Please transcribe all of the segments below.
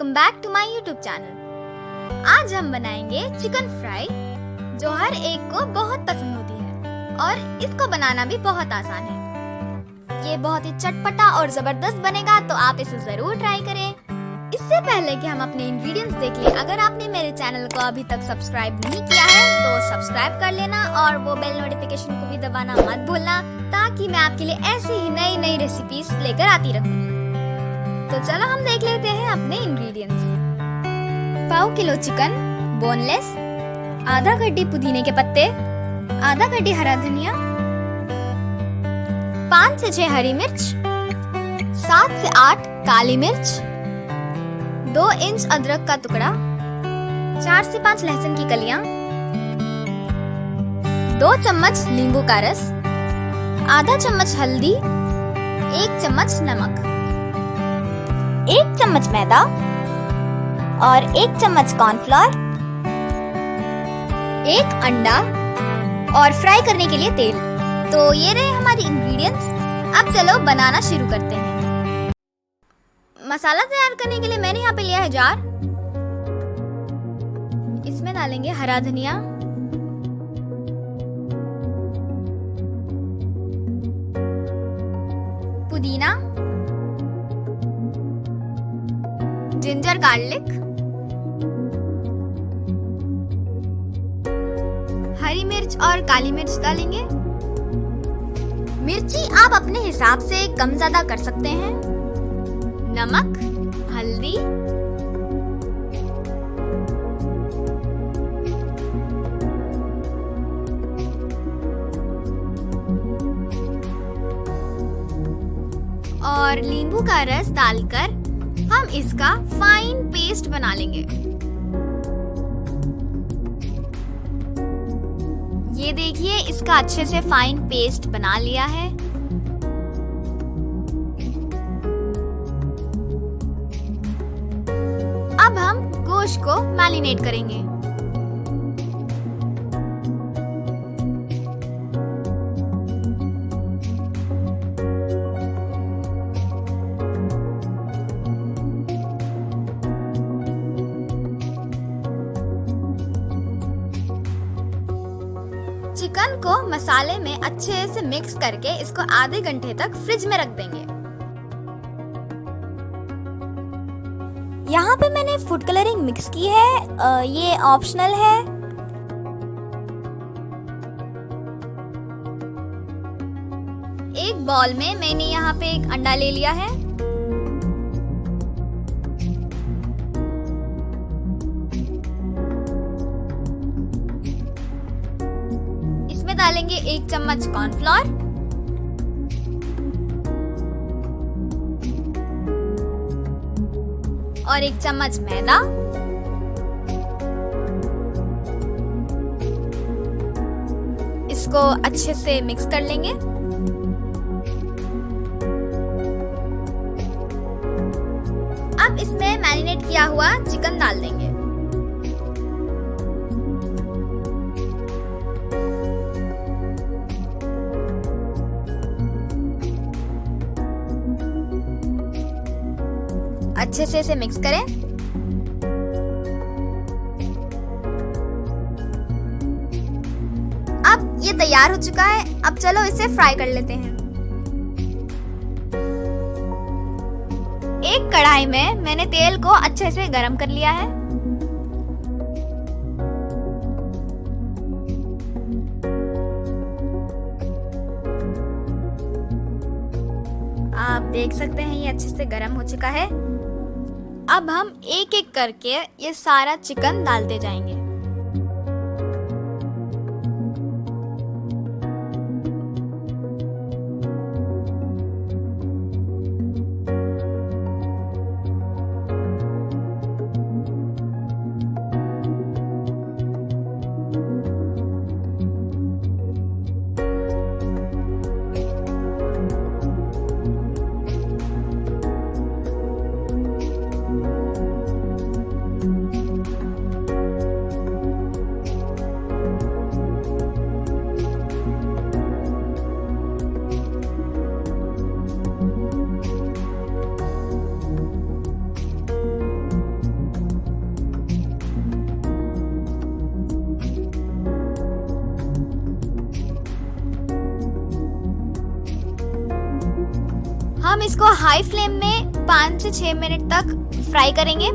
Welcome back to my YouTube channel. आज हम बनाएंगे चिकन फ्राई जो हर एक को बहुत पसंद होती है और इसको बनाना भी बहुत आसान है। ये बहुत ही चटपटा और जबरदस्त बनेगा, तो आप इसे जरूर ट्राई करें। इससे पहले कि हम अपने इंग्रेडिएंट्स देख लें, अगर आपने मेरे चैनल को अभी तक सब्सक्राइब नहीं किया है तो सब्सक्राइब कर लेना और वो बेल नोटिफिकेशन को भी दबाना मत भूलना, ताकि मैं आपके लिए ऐसी ही नई नई रेसिपीज लेकर आती रहूं। तो चलो हम देख लेते हैं अपने इंग्रेडिएंट्स। पाव किलो चिकन बोनलेस, आधा गड्डी पुदीने के पत्ते, आधा गड्डी हरा धनिया, 5 से 6 हरी मिर्च, 7 से 8 काली मिर्च, 2 इंच अदरक का टुकड़ा, 4 से 5 लहसुन की कलियां, 2 चम्मच नींबू का रस, आधा चम्मच हल्दी, 1 चम्मच नमक, 1 चम्मच मैदा और 1 चम्मच कॉर्नफ्लोर, 1 अंडा और फ्राई करने के लिए तेल। तो ये रहे हमारी इंग्रेडिएंट्स। अब चलो बनाना शुरू करते हैं। मसाला तैयार करने के लिए मैंने यहाँ पे लिया है जार। इसमें डालेंगे हरा धनिया, पुदीना, जिंजर गार्लिक, हरी मिर्च और काली मिर्च डालेंगे। मिर्ची आप अपने हिसाब से कम ज्यादा कर सकते हैं। नमक, हल्दी, और नींबू का रस डालकर हम इसका फाइन पेस्ट बना लेंगे। ये देखिए, इसका अच्छे से फाइन पेस्ट बना लिया है। अब हम गोश्त को मैरिनेट करेंगे। चिकन को मसाले में अच्छे से मिक्स करके इसको आधे घंटे तक फ्रिज में रख देंगे। यहाँ पे मैंने फूड कलरिंग मिक्स की है, ये ऑप्शनल है। एक बॉल में मैंने यहाँ पे एक अंडा ले लिया है। डालेंगे 1 चम्मच कॉर्नफ्लोर, और 1 चम्मच मैदा, इसको अच्छे से मिक्स कर लेंगे। अब इसमें मैरिनेट किया हुआ चिकन डाल देंगे। अच्छे से इसे मिक्स करें। अब ये तैयार हो चुका है। अब चलो इसे फ्राई कर लेते हैं। एक कढ़ाई में मैंने तेल को अच्छे से गरम कर लिया है। आप देख सकते हैं ये अच्छे से गरम हो चुका है। अब हम एक एक करके ये सारा चिकन डालते जाएंगे। हम इसको हाई फ्लेम में 5 से 6 मिनट तक फ्राई करेंगे।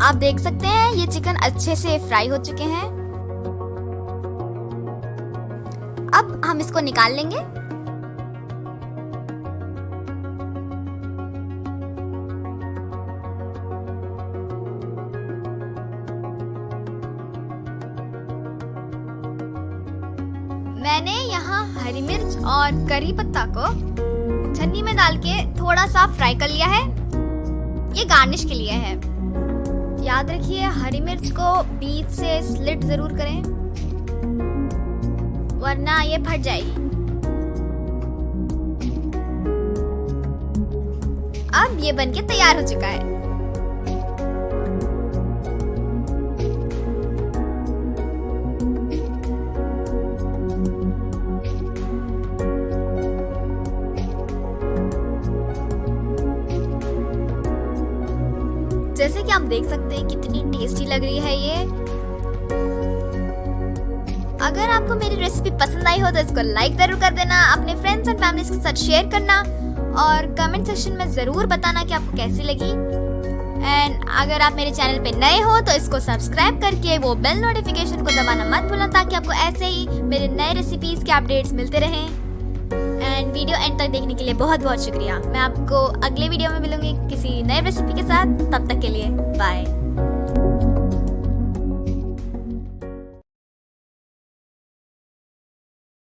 आप देख सकते हैं ये चिकन अच्छे से फ्राई हो चुके हैं। अब हम इसको निकाल लेंगे। मैंने यहाँ हरी मिर्च और करी पत्ता को छन्नी में डाल के थोड़ा सा फ्राई कर लिया है। ये गार्निश के लिए है। याद रखिए हरी मिर्च को बीच से स्लिट जरूर करें, वरना ये फट जाएगी। अब ये बनके तैयार हो चुका है। जैसे कि आप देख सकते हैं कितनी टेस्टी लग रही है ये। अगर आपको मेरी रेसिपी पसंद आई हो तो इसको लाइक जरूर कर देना, अपने फ्रेंड्स एंड फैमिली के साथ शेयर करना और कमेंट सेक्शन में जरूर बताना कि आपको कैसी लगी। एंड अगर आप मेरे चैनल पे नए हो तो इसको सब्सक्राइब करके वो बेल नोटिफिकेशन को दबाना मत भूलना, ताकि आपको ऐसे ही मेरे नए रेसिपीज के अपडेट्स मिलते रहें। एंड वीडियो एंड तक देखने के लिए बहुत बहुत शुक्रिया। मैं आपको अगले वीडियो में मिलूंगी किसी नए रेसिपी के साथ। तब तक के लिए बाय।